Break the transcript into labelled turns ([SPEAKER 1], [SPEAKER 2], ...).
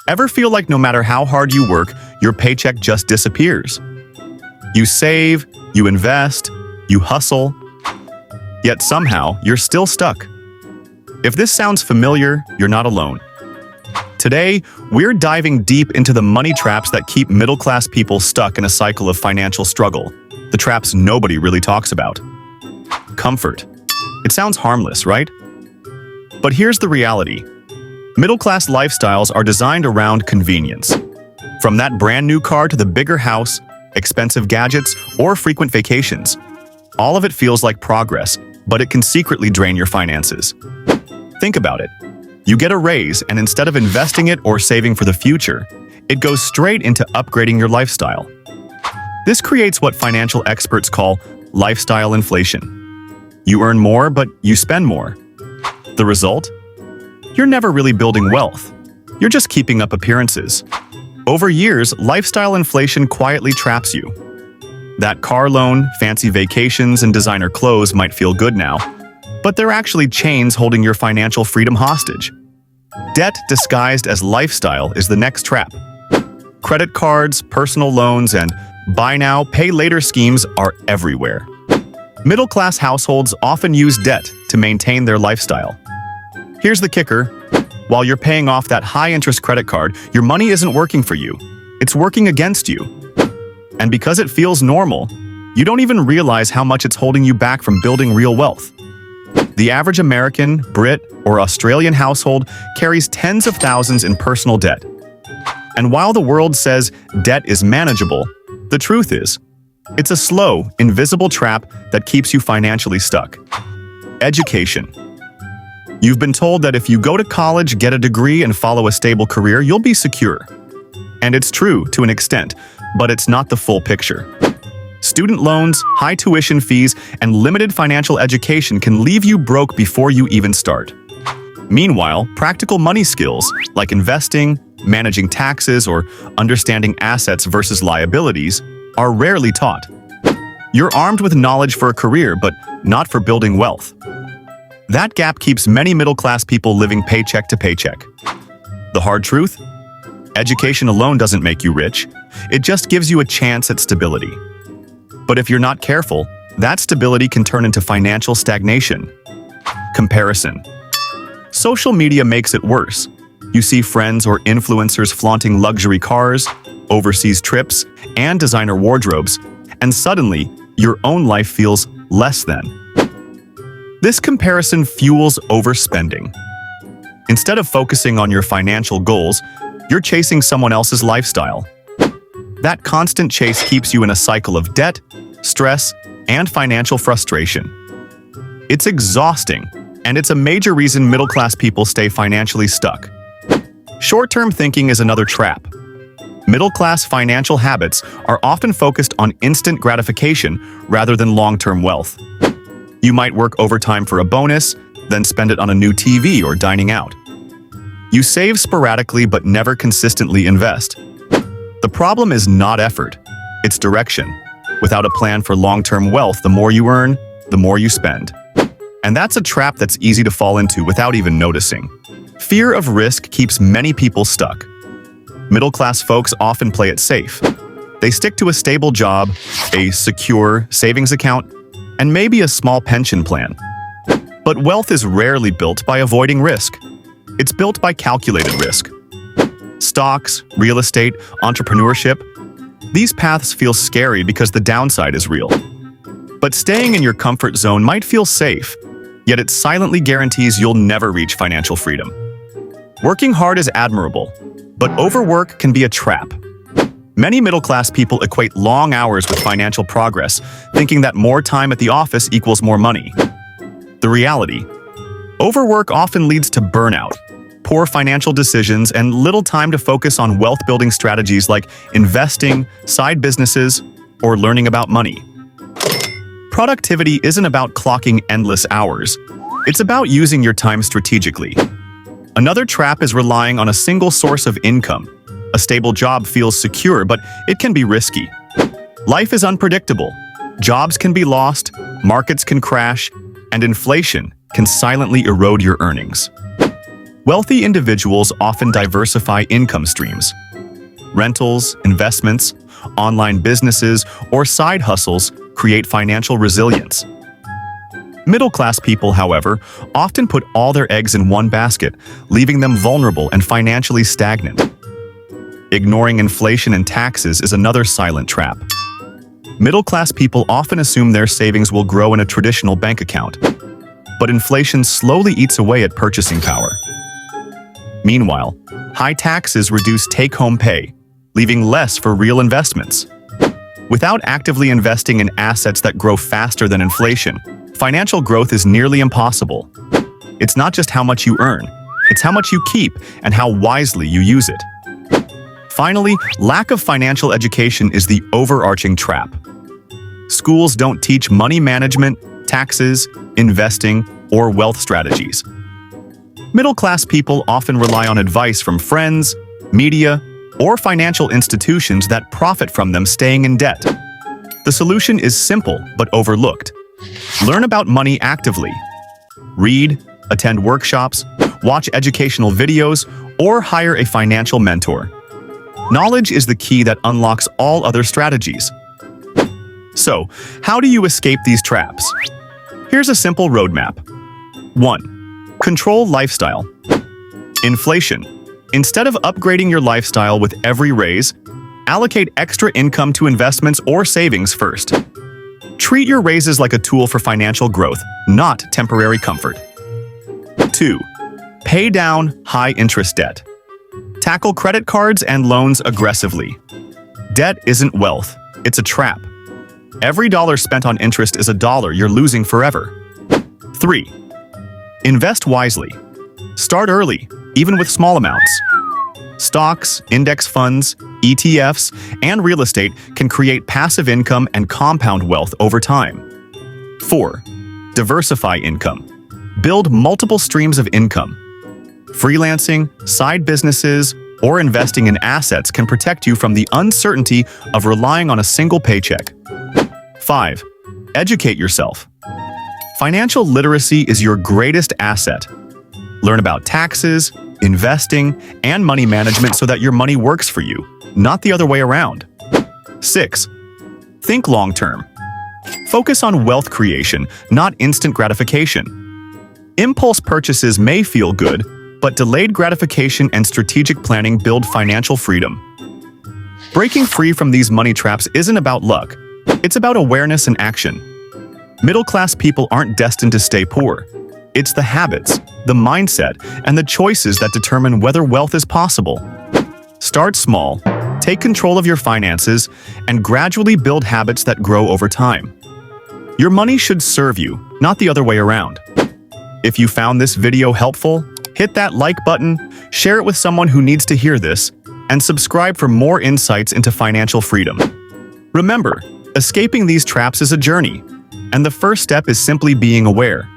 [SPEAKER 1] Ever feel like no matter how hard you work, your paycheck just disappears? You save, you invest, you hustle, yet somehow you're still stuck. If this sounds familiar, you're not alone. Today, we're diving deep into the money traps that keep middle-class people stuck in a cycle of financial struggle, the traps nobody really talks about. Comfort. It sounds harmless, right? But here's the reality. Middle-class lifestyles are designed around convenience. From that brand new car to the bigger house, expensive gadgets, or frequent vacations, all of it feels like progress, but it can secretly drain your finances. Think about it. You get a raise, and instead of investing it or saving for the future, it goes straight into upgrading your lifestyle. This creates what financial experts call lifestyle inflation. You earn more, but you spend more. The result? You're never really building wealth. You're just keeping up appearances. Over years, lifestyle inflation quietly traps you. That car loan, fancy vacations, and designer clothes might feel good now, but they're actually chains holding your financial freedom hostage. Debt disguised as lifestyle is the next trap. Credit cards, personal loans, and buy now, pay later schemes are everywhere. Middle-class households often use debt to maintain their lifestyle. Here's the kicker. While you're paying off that high-interest credit card, your money isn't working for you. It's working against you. And because it feels normal, you don't even realize how much it's holding you back from building real wealth. The average American, Brit, or Australian household carries tens of thousands in personal debt. And while the world says debt is manageable, the truth is, it's a slow, invisible trap that keeps you financially stuck. Education. You've been told that if you go to college, get a degree, and follow a stable career, you'll be secure. And it's true to an extent, but it's not the full picture. Student loans, high tuition fees, and limited financial education can leave you broke before you even start. Meanwhile, practical money skills, like investing, managing taxes, or understanding assets versus liabilities, are rarely taught. You're armed with knowledge for a career, but not for building wealth. That gap keeps many middle-class people living paycheck to paycheck. The hard truth? Education alone doesn't make you rich. It just gives you a chance at stability. But if you're not careful, that stability can turn into financial stagnation. Comparison. Social media makes it worse. You see friends or influencers flaunting luxury cars, overseas trips, and designer wardrobes, and suddenly, your own life feels less than. This comparison fuels overspending. Instead of focusing on your financial goals, you're chasing someone else's lifestyle. That constant chase keeps you in a cycle of debt, stress, and financial frustration. It's exhausting, and it's a major reason middle-class people stay financially stuck. Short-term thinking is another trap. Middle-class financial habits are often focused on instant gratification rather than long-term wealth. You might work overtime for a bonus, then spend it on a new TV or dining out. You save sporadically but never consistently invest. The problem is not effort, it's direction. Without a plan for long-term wealth, the more you earn, the more you spend. And that's a trap that's easy to fall into without even noticing. Fear of risk keeps many people stuck. Middle-class folks often play it safe. They stick to a stable job, a secure savings account, and maybe a small pension plan. But wealth is rarely built by avoiding risk. It's built by calculated risk. Stocks, real estate, entrepreneurship, these paths feel scary because the downside is real. But staying in your comfort zone might feel safe, yet it silently guarantees you'll never reach financial freedom. Working hard is admirable, but overwork can be a trap. Many middle-class people equate long hours with financial progress, thinking that more time at the office equals more money. The reality: overwork often leads to burnout, poor financial decisions, and little time to focus on wealth-building strategies like investing, side businesses, or learning about money. Productivity isn't about clocking endless hours. It's about using your time strategically. Another trap is relying on a single source of income. A stable job feels secure, but it can be risky. Life is unpredictable. Jobs can be lost, markets can crash, and inflation can silently erode your earnings. Wealthy individuals often diversify income streams. Rentals, investments, online businesses, or side hustles create financial resilience. Middle-class people, however, often put all their eggs in one basket, leaving them vulnerable and financially stagnant. Ignoring inflation and taxes is another silent trap. Middle-class people often assume their savings will grow in a traditional bank account, but inflation slowly eats away at purchasing power. Meanwhile, high taxes reduce take-home pay, leaving less for real investments. Without actively investing in assets that grow faster than inflation, financial growth is nearly impossible. It's not just how much you earn, it's how much you keep and how wisely you use it. Finally, lack of financial education is the overarching trap. Schools don't teach money management, taxes, investing, or wealth strategies. Middle-class people often rely on advice from friends, media, or financial institutions that profit from them staying in debt. The solution is simple but overlooked. Learn about money actively. Read, attend workshops, watch educational videos, or hire a financial mentor. Knowledge is the key that unlocks all other strategies. So, how do you escape these traps? Here's a simple roadmap. 1. Control lifestyle. Inflation. Instead of upgrading your lifestyle with every raise, allocate extra income to investments or savings first. Treat your raises like a tool for financial growth, not temporary comfort. 2. Pay down high-interest debt. Tackle credit cards and loans aggressively. Debt isn't wealth, it's a trap. Every dollar spent on interest is a dollar you're losing forever. 3. Invest wisely. Start early, even with small amounts. Stocks, index funds, ETFs, and real estate can create passive income and compound wealth over time. 4. Diversify income. Build multiple streams of income. Freelancing, side businesses, or investing in assets can protect you from the uncertainty of relying on a single paycheck. 5. Educate yourself. Financial literacy is your greatest asset. Learn about taxes, investing, and money management so that your money works for you, not the other way around. 6. Think long-term. Focus on wealth creation, not instant gratification. Impulse purchases may feel good, but delayed gratification and strategic planning build financial freedom. Breaking free from these money traps isn't about luck. It's about awareness and action. Middle-class people aren't destined to stay poor. It's the habits, the mindset, and the choices that determine whether wealth is possible. Start small, take control of your finances, and gradually build habits that grow over time. Your money should serve you, not the other way around. If you found this video helpful, hit that like button, share it with someone who needs to hear this, and subscribe for more insights into financial freedom. Remember, escaping these traps is a journey, and the first step is simply being aware.